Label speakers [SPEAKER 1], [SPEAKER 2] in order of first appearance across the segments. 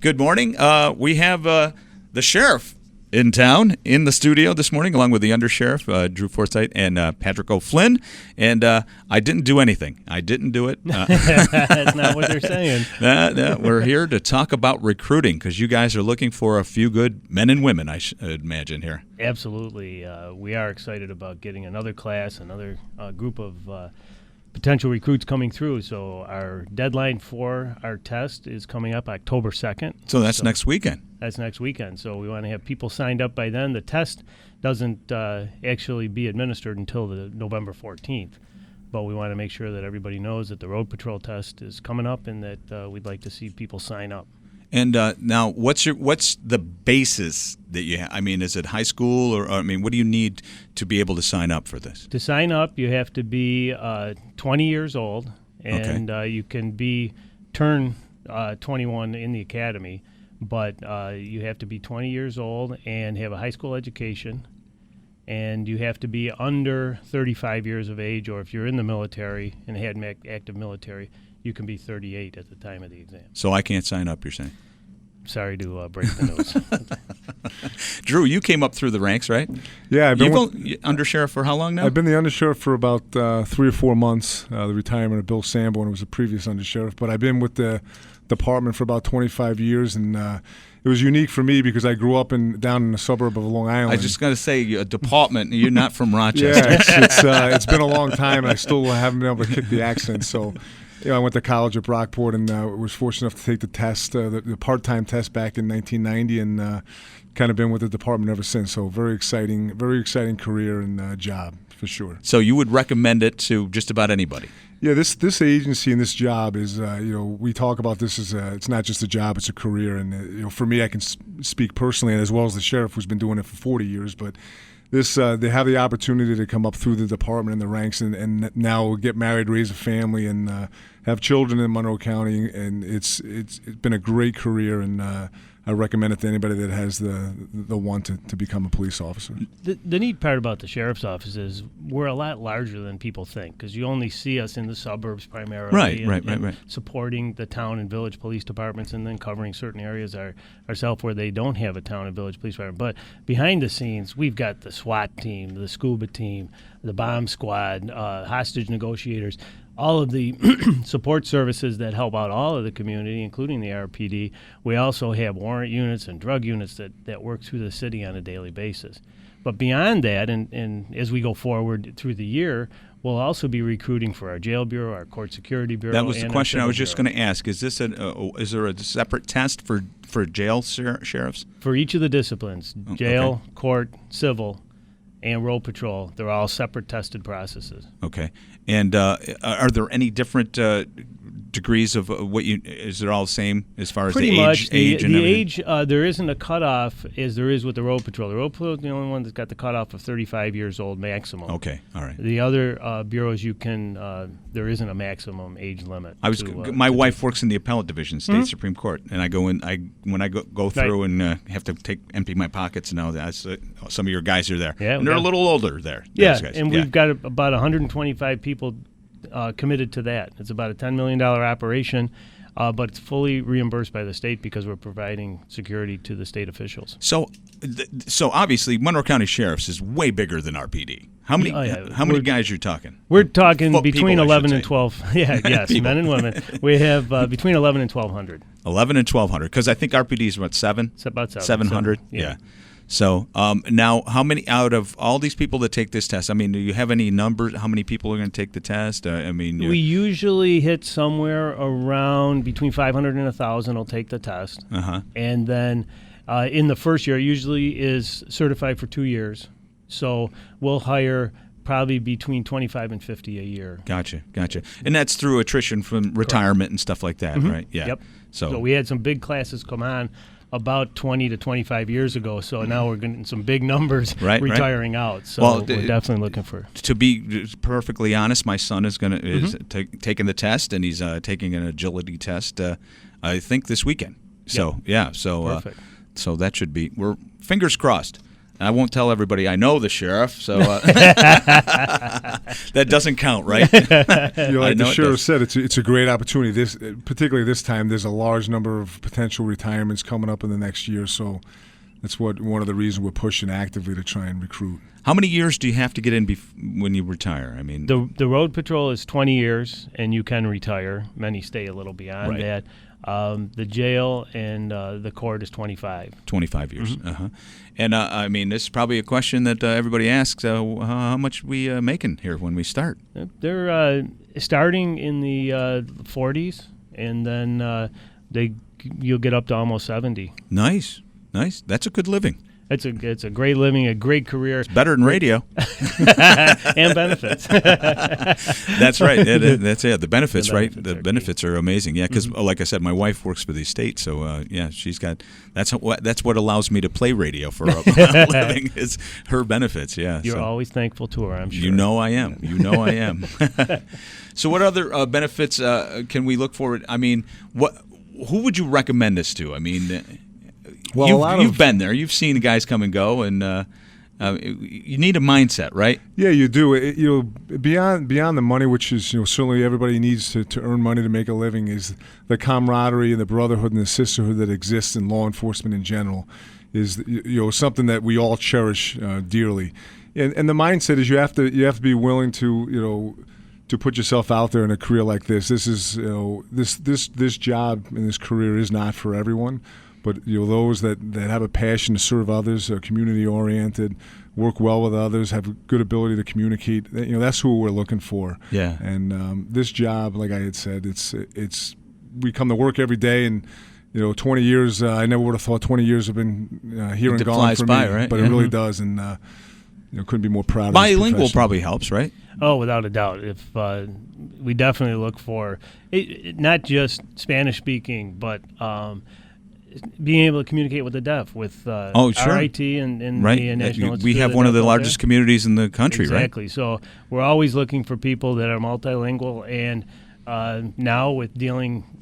[SPEAKER 1] Good morning. We have the sheriff in town, in the studio this morning, along with the undersheriff, Drew Forsythe, and Patrick O'Flynn. And I didn't do anything. I didn't do it.
[SPEAKER 2] That's not what they're saying.
[SPEAKER 1] We're here to talk about recruiting because you guys are looking for a few good men and women, I imagine, here.
[SPEAKER 2] Absolutely. We are excited about getting another class, another group of potential recruits coming through. So our deadline for our test is coming up October 2nd.
[SPEAKER 1] So that's next weekend.
[SPEAKER 2] That's next weekend. So we want to have people signed up by then. The test doesn't actually be administered until the November 14th. But we want to make sure that everybody knows that the road patrol test is coming up and that we'd like to see people sign up.
[SPEAKER 1] And now, what's the basis that you have? I mean, is it high school, or what do you need to be able to sign up for this?
[SPEAKER 2] To sign up, you have to be 20 years old, and you can turn 21 in the academy, but you have to be 20 years old and have a high school education, and you have to be under 35 years of age, or if you're in the military and had active military, you can be 38 at the time of the exam.
[SPEAKER 1] So I can't sign up, you're saying?
[SPEAKER 2] Sorry to break the news.
[SPEAKER 1] Drew, you came up through the ranks, right?
[SPEAKER 3] Yeah, I've been
[SPEAKER 1] undersheriff for how long now?
[SPEAKER 3] I've been the undersheriff for about 3 or 4 months. The retirement of Bill Sambo, who was the previous undersheriff. But I've been with the department for about 25 years, and it was unique for me because I grew up down in the suburb of Long Island.
[SPEAKER 1] I just got to say, a department. You're not from Rochester.
[SPEAKER 3] Yeah, it's been a long time, and I still haven't been able to kick the accent. So. I went to college at Brockport and was fortunate enough to take the test, the part-time test back in 1990, and kind of been with the department ever since. So very exciting career and job for sure.
[SPEAKER 1] So you would recommend it to just about anybody?
[SPEAKER 3] Yeah, this agency and this job is, we talk about this as it's not just a job, it's a career. And for me, I can speak personally, and as well as the sheriff who's been doing it for 40 years, but. They have the opportunity to come up through the department in the ranks and now get married, raise a family, and have children in Monroe County. And it's been a great career, and I recommend it to anybody that has the want to become a police officer.
[SPEAKER 2] The neat part about the sheriff's office is we're a lot larger than people think because you only see us in the suburbs primarily.
[SPEAKER 1] Right.
[SPEAKER 2] Supporting the town and village police departments and then covering certain areas ourselves where they don't have a town and village police department. But behind the scenes, we've got the SWAT team, the scuba team, the bomb squad, hostage negotiators, all of the support services that help out all of the community, including the RPD. We also have warrant units and drug units that work through the city on a daily basis. But beyond that, and as we go forward through the year, we'll also be recruiting for our jail bureau, our court security bureau.
[SPEAKER 1] That was the question I was just going to ask. Is this is there a separate test for jail sheriffs?
[SPEAKER 2] For each of the disciplines, jail, court, civil, and road patrol, they're all separate tested processes.
[SPEAKER 1] Okay. And are there any different degrees of is it all the same as far as
[SPEAKER 2] Pretty
[SPEAKER 1] the
[SPEAKER 2] much.
[SPEAKER 1] age and everything?
[SPEAKER 2] The age, there isn't a cutoff as there is with the road patrol. The road patrol is the only one that's got the cutoff of 35 years old maximum.
[SPEAKER 1] Okay, all right.
[SPEAKER 2] The other bureaus, there isn't a maximum age limit.
[SPEAKER 1] My wife works in the appellate division, state Supreme Court, and I go in. When I go through and have to empty my pockets, and all that. Some of your guys are there, and they're a little older there.
[SPEAKER 2] Yeah, and we've got about 125 people committed to that. It's about a $10 million operation, but it's fully reimbursed by the state because we're providing security to the state officials.
[SPEAKER 1] So obviously, Monroe County Sheriff's is way bigger than RPD. How many guys are you talking?
[SPEAKER 2] We're talking between 11 and
[SPEAKER 1] say.
[SPEAKER 2] 12. Yeah, yes, men and women. We have between 11 and 1,200.
[SPEAKER 1] 11 and 1,200, because I think RPD is what, 7?
[SPEAKER 2] It's about
[SPEAKER 1] 700.
[SPEAKER 2] Yeah.
[SPEAKER 1] So now, how many out of all these people that take this test? I mean, do you have any numbers? How many people are going to take the test?
[SPEAKER 2] We usually hit somewhere around between 500 and 1,000 will take the test. And then in the first year, it usually is certified for 2 years. So we'll hire probably between 25 and 50 a year.
[SPEAKER 1] Gotcha. And that's through attrition from retirement and stuff like that, right? Yeah.
[SPEAKER 2] Yep. So we had some big classes come on about 20 to 25 years ago, so now we're getting some big numbers retiring out. So we're definitely looking for.
[SPEAKER 1] To be perfectly honest, my son is taking the test, and he's taking an agility test. I think this weekend. So
[SPEAKER 2] perfect.
[SPEAKER 1] So that should be. We're fingers crossed. I won't tell everybody I know the sheriff, so that doesn't count, right?
[SPEAKER 3] Like the sheriff
[SPEAKER 1] does.
[SPEAKER 3] said, it's a great opportunity. Particularly this time, there's a large number of potential retirements coming up in the next year, so that's one of the reasons we're pushing actively to try and recruit.
[SPEAKER 1] How many years do you have to get in when you retire? I mean,
[SPEAKER 2] the road patrol is 20 years, and you can retire. Many stay a little beyond that. The jail and the court is 25.
[SPEAKER 1] 25 years. And I mean, this is probably a question that everybody asks: how much we making here when we start?
[SPEAKER 2] They're starting in the 40s, and then you'll get up to almost 70.
[SPEAKER 1] Nice. That's a good living.
[SPEAKER 2] It's a great living, a great career.
[SPEAKER 1] It's better than radio.
[SPEAKER 2] And benefits.
[SPEAKER 1] That's right. That's it. The benefits, right? The benefits
[SPEAKER 2] key.
[SPEAKER 1] are amazing. Yeah, because like I said, my wife works for the state, so she's got that's what allows me to play radio for a living is her benefits. Yeah,
[SPEAKER 2] you're always thankful to her, I'm sure.
[SPEAKER 1] You know I am. So what other benefits can we look forward? I mean, who would you recommend this to? I mean. Well, you've been there. You've seen the guys come and go, and you need a mindset, right?
[SPEAKER 3] Yeah, you do. Beyond the money, which is certainly everybody needs to earn money to make a living, is the camaraderie and the brotherhood and the sisterhood that exists in law enforcement in general, is something that we all cherish dearly. And the mindset is you have to be willing to put yourself out there in a career like this. This is this job and this career is not for everyone. But those that have a passion to serve others, are community oriented, work well with others, have a good ability to communicate. That's who we're looking for.
[SPEAKER 1] Yeah.
[SPEAKER 3] And this job, like I had said, it's we come to work every day, and 20 years. I never would have thought 20 years have been here and gone for me,
[SPEAKER 1] right?
[SPEAKER 3] But it really does, and couldn't be more proud of this
[SPEAKER 1] bilingual
[SPEAKER 3] profession.
[SPEAKER 1] Probably helps, right?
[SPEAKER 2] Oh, without a doubt. If we definitely look for not just Spanish speaking, but being able to communicate with the deaf, with RIT and
[SPEAKER 1] right.
[SPEAKER 2] the National Institute.
[SPEAKER 1] We have one of the largest communities in the country,
[SPEAKER 2] exactly. Right? So we're always looking for people that are multilingual, and now with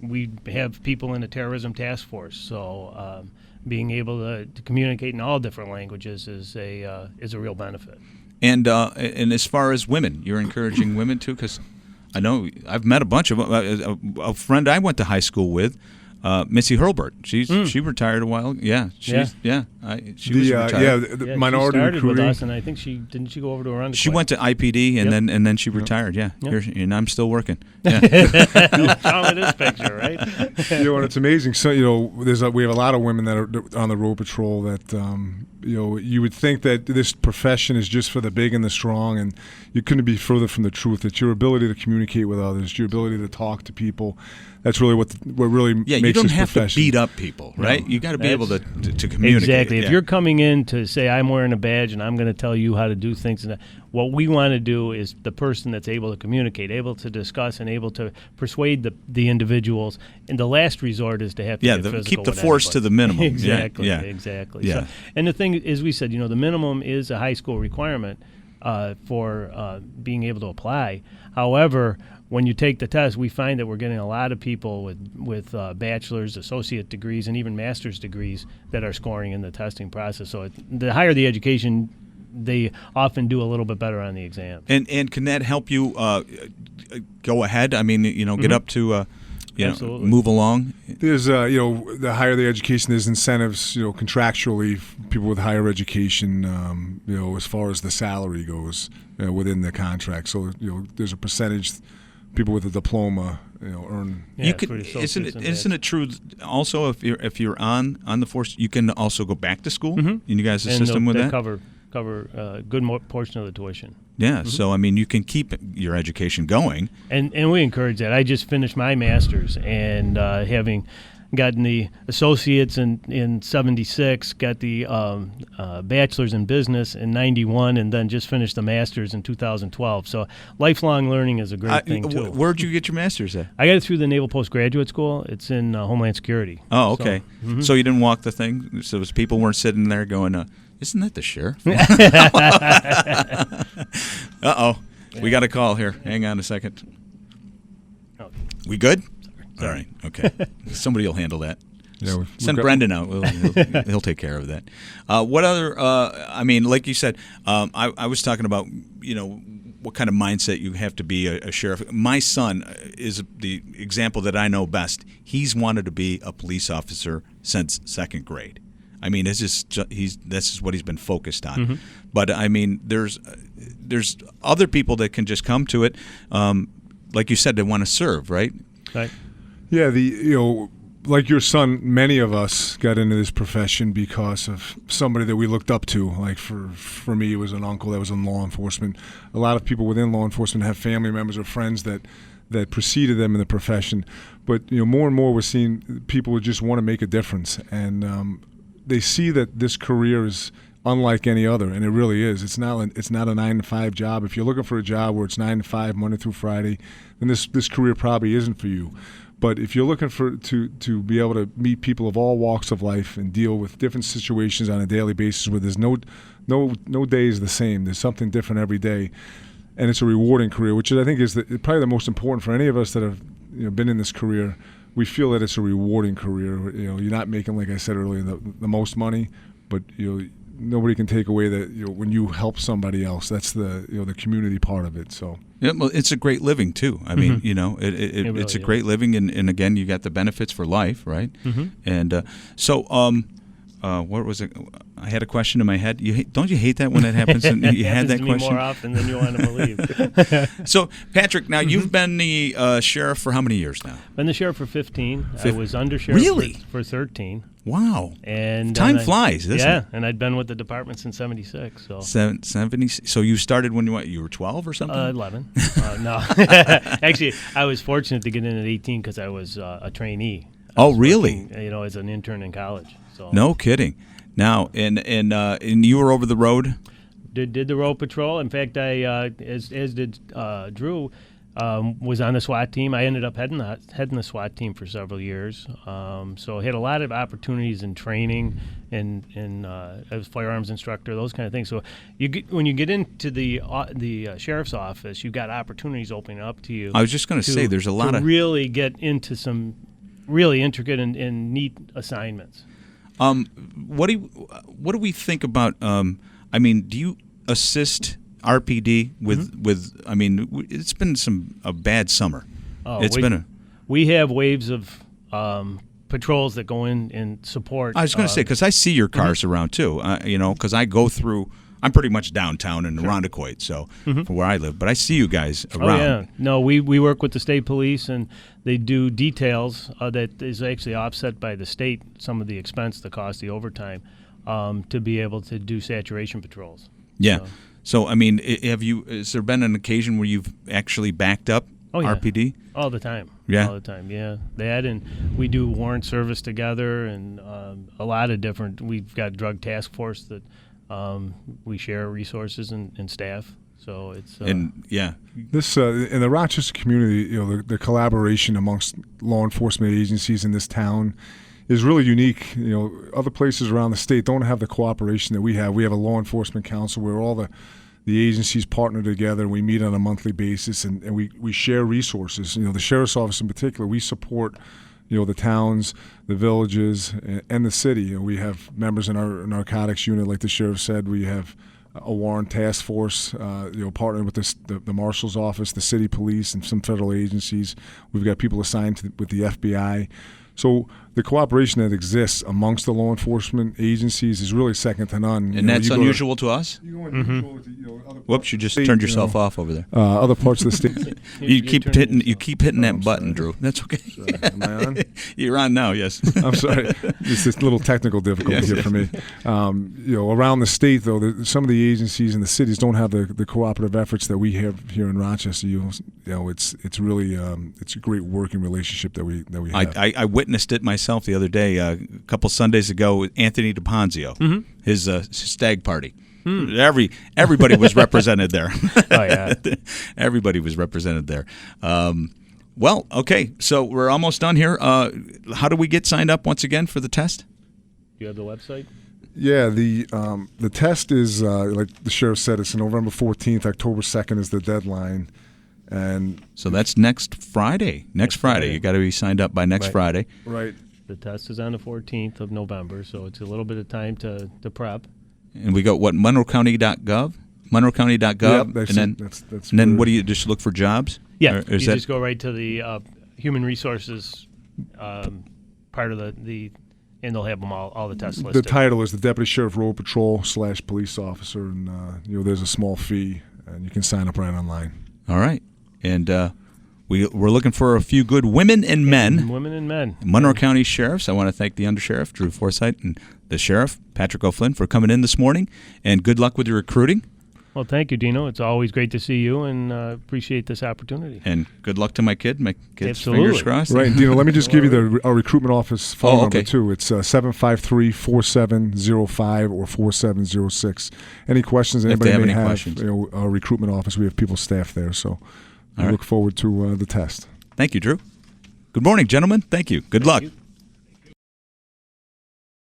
[SPEAKER 2] we have people in the terrorism task force. So being able to communicate in all different languages is a real benefit. And
[SPEAKER 1] as far as women, you're encouraging women too, because I know I've met a bunch of a friend I went to high school with. Missy Hurlburt. She retired a while. Yeah, she was retired.
[SPEAKER 3] The minority
[SPEAKER 2] she started
[SPEAKER 3] recruiting.
[SPEAKER 2] with us, and I think she go over to Arundel.
[SPEAKER 1] She went to IPD and then she retired. Yeah,
[SPEAKER 2] Yep.
[SPEAKER 1] And I'm still working. Yeah.
[SPEAKER 2] Found this picture, right?
[SPEAKER 3] And it's amazing. So we have a lot of women that are on the road patrol that you would think that this profession is just for the big and the strong, and you couldn't be further from the truth. It's your ability to communicate with others, your ability to talk to people. That's really what really makes this profession.
[SPEAKER 1] You don't have to beat up people, right?
[SPEAKER 3] No.
[SPEAKER 1] You got to be able to communicate.
[SPEAKER 2] Exactly.
[SPEAKER 1] Yeah.
[SPEAKER 2] If you're coming in to say, I'm wearing a badge and I'm going to tell you how to do things, and what we want to do is the person that's able to communicate, able to discuss, and able to persuade the individuals. And the last resort is to have to get physical
[SPEAKER 1] keep the
[SPEAKER 2] with
[SPEAKER 1] force
[SPEAKER 2] everybody.
[SPEAKER 1] to the minimum.
[SPEAKER 2] Exactly.
[SPEAKER 1] Yeah.
[SPEAKER 2] Exactly.
[SPEAKER 1] Yeah.
[SPEAKER 2] So, and the thing is, we said, the minimum is a high school requirement for being able to apply. However, when you take the test, we find that we're getting a lot of people with bachelor's, associate degrees, and even master's degrees that are scoring in the testing process. So the higher the education, they often do a little bit better on the exam.
[SPEAKER 1] And can that help you go ahead? I mean, get up to move along.
[SPEAKER 3] There's the higher the education, there's incentives contractually. People with higher education, as far as the salary goes within the contract. So there's a percentage. People with a diploma, earn.
[SPEAKER 2] Yeah,
[SPEAKER 1] isn't it true? Also, if you're on the force, you can also go back to school.
[SPEAKER 2] Mm-hmm.
[SPEAKER 1] And you guys assist them with that.
[SPEAKER 2] Cover a good portion of the tuition.
[SPEAKER 1] Yeah, so I mean, you can keep your education going. And
[SPEAKER 2] we encourage that. I just finished my master's, and having gotten the associates in 76, got the bachelor's in business in 91, and then just finished the master's in 2012. So lifelong learning is a great thing, too.
[SPEAKER 1] Where'd you get your master's at?
[SPEAKER 2] I got it through the Naval Postgraduate School. It's in Homeland Security.
[SPEAKER 1] Oh, okay. So you didn't walk the thing? So people weren't sitting there going, isn't that the sheriff? Uh-oh. We got a call here. Hang on a second.
[SPEAKER 2] Okay.
[SPEAKER 1] We good? All right. Okay. Somebody will handle that.
[SPEAKER 3] Yeah,
[SPEAKER 1] send Brendan out. He'll take care of that. What other? I mean, like you said, I was talking about what kind of mindset you have to be a sheriff. My son is the example that I know best. He's wanted to be a police officer since second grade. I mean, this is what he's been focused on. Mm-hmm. But I mean, there's other people that can just come to it. Like you said, they want to serve, right?
[SPEAKER 2] Right.
[SPEAKER 3] Yeah. Like your son, many of us got into this profession because of somebody that we looked up to. Like for me, it was an uncle that was in law enforcement. A lot of people within law enforcement have family members or friends that preceded them in the profession. But more and more we're seeing people who just want to make a difference, and they see that this career is unlike any other, and it really is. It's not a 9-to-5 job. If you're looking for a job where it's 9 to 5 Monday through Friday, then this career probably isn't for you. But if you're looking to be able to meet people of all walks of life and deal with different situations on a daily basis where there's no day is the same, there's something different every day, and it's a rewarding career, which I think is probably the most important for any of us that have been in this career. We feel that it's a rewarding career. You're not making, like I said earlier, the most money, but nobody can take away that when you help somebody else, that's the community part of it. So
[SPEAKER 1] yeah, well, it's a great living too. I mean,
[SPEAKER 2] it really
[SPEAKER 1] it's a great living, and again, you got the benefits for life, right? Mm-hmm. And so, what was it? I had a question in my head. Don't you hate that when that happens? And you had that
[SPEAKER 2] to
[SPEAKER 1] question
[SPEAKER 2] me more often than you want to believe.
[SPEAKER 1] So, Patrick, now you've been the sheriff for how many years now?
[SPEAKER 2] Been the sheriff for 15. I was under sheriff for 13.
[SPEAKER 1] Wow.
[SPEAKER 2] And
[SPEAKER 1] time flies, doesn't it?
[SPEAKER 2] Yeah, and I'd been with the department since 76. So
[SPEAKER 1] 70. So you started when you were 12 or something?
[SPEAKER 2] 11. No. Actually, I was fortunate to get in at 18 because I was a trainee.
[SPEAKER 1] Oh, really?
[SPEAKER 2] Working, as an intern in college. So.
[SPEAKER 1] No kidding. Now, and you were over the road?
[SPEAKER 2] Did the road patrol. In fact, I as did Drew. Was on the SWAT team. I ended up heading the SWAT team for several years. So I had a lot of opportunities in training and I was firearms instructor, those kind of things. So when you get into the sheriff's office, you've got opportunities opening up to you.
[SPEAKER 1] I was just going to say, there's a lot of
[SPEAKER 2] really get into some really intricate and neat assignments.
[SPEAKER 1] What do we think about? Do you assist RPD with? I mean, it's been a bad summer.
[SPEAKER 2] We have waves of patrols that go in and support.
[SPEAKER 1] I was going to say, because I see your cars around too. Because I go through. I'm pretty much downtown in Irondequoit, so for where I live. But I see you guys around.
[SPEAKER 2] Oh yeah, no, we work with the state police, and they do details that is actually offset by the state. Some of the expense, the cost, the overtime, to be able to do saturation patrols.
[SPEAKER 1] Yeah. So, I mean, has there been an occasion where you've actually backed up RPD?
[SPEAKER 2] All the time.
[SPEAKER 1] Yeah.
[SPEAKER 2] All the time, yeah. And we do warrant service together and a lot of different, we've got drug task force that we share resources and staff. So it's
[SPEAKER 3] this in the Rochester community, the collaboration amongst law enforcement agencies in this town is really unique. Other places around the state don't have the cooperation that we have. We have a law enforcement council where all the agencies partner together, and we meet on a monthly basis, and we share resources. The sheriff's office in particular, we support the towns, the villages, and the city. We have members in our narcotics unit, like the sheriff said. We have a warrant task force, partnering with the marshal's office, the city police, and some federal agencies. We've got people assigned with the FBI. So the cooperation that exists amongst the law enforcement agencies is really second to none.
[SPEAKER 1] And that's unusual to us? Whoops, you just turned yourself off over there.
[SPEAKER 3] Other parts of the state.
[SPEAKER 1] You keep hitting that button, Drew. That's okay.
[SPEAKER 3] Am I on?
[SPEAKER 1] You're on now, yes.
[SPEAKER 3] I'm sorry. It's this little technical difficulty here for me. Around the state, though, some of the agencies in the cities don't have the cooperative efforts that we have here in Rochester. It's really it's a great working relationship that we have.
[SPEAKER 1] I witnessed it myself the other day, a couple Sundays ago. Anthony DePonzio, his stag party. Everybody was represented there.
[SPEAKER 2] Oh yeah,
[SPEAKER 1] everybody was represented there. Well, okay, so we're almost done here. How do we get signed up once again for the test?
[SPEAKER 2] You have the website?
[SPEAKER 3] Yeah, the test is like the sheriff said. It's November 14th. October 2nd is the deadline. And
[SPEAKER 1] so that's next Friday. Next Friday. You got to be signed up by next Friday.
[SPEAKER 3] Right.
[SPEAKER 2] The test is on the 14th of November, so it's a little bit of time to prep.
[SPEAKER 1] And we got what, MonroeCounty.gov? MonroeCounty.gov,
[SPEAKER 3] Yep,
[SPEAKER 1] and then what do you just look for jobs?
[SPEAKER 2] Yeah, you just go right to the human resources part of the and they'll have them all the tests listed.
[SPEAKER 3] The title is the Deputy Sheriff Road Patrol / Police Officer, and there's a small fee, and you can sign up right online.
[SPEAKER 1] All right, and we're looking for a few good women and men.
[SPEAKER 2] Women and men.
[SPEAKER 1] Monroe County Sheriffs. I want to thank the Undersheriff, Drew Forsythe, and the Sheriff, Patrick O'Flynn, for coming in this morning, and good luck with your recruiting.
[SPEAKER 2] Well, thank you, Dino. It's always great to see you, and appreciate this opportunity.
[SPEAKER 1] And good luck to my kid. My kid's
[SPEAKER 2] Absolutely.
[SPEAKER 1] Fingers crossed.
[SPEAKER 3] Right, Dino, let me just give you our recruitment office phone
[SPEAKER 1] okay.
[SPEAKER 3] number, too. It's 753-4705 or 4706. Any questions anybody may have,
[SPEAKER 1] questions.
[SPEAKER 3] Our recruitment office, we have people staffed there, so we look forward to the test.
[SPEAKER 1] Thank you, Drew. Good morning, gentlemen. Thank you. Good luck.
[SPEAKER 2] You.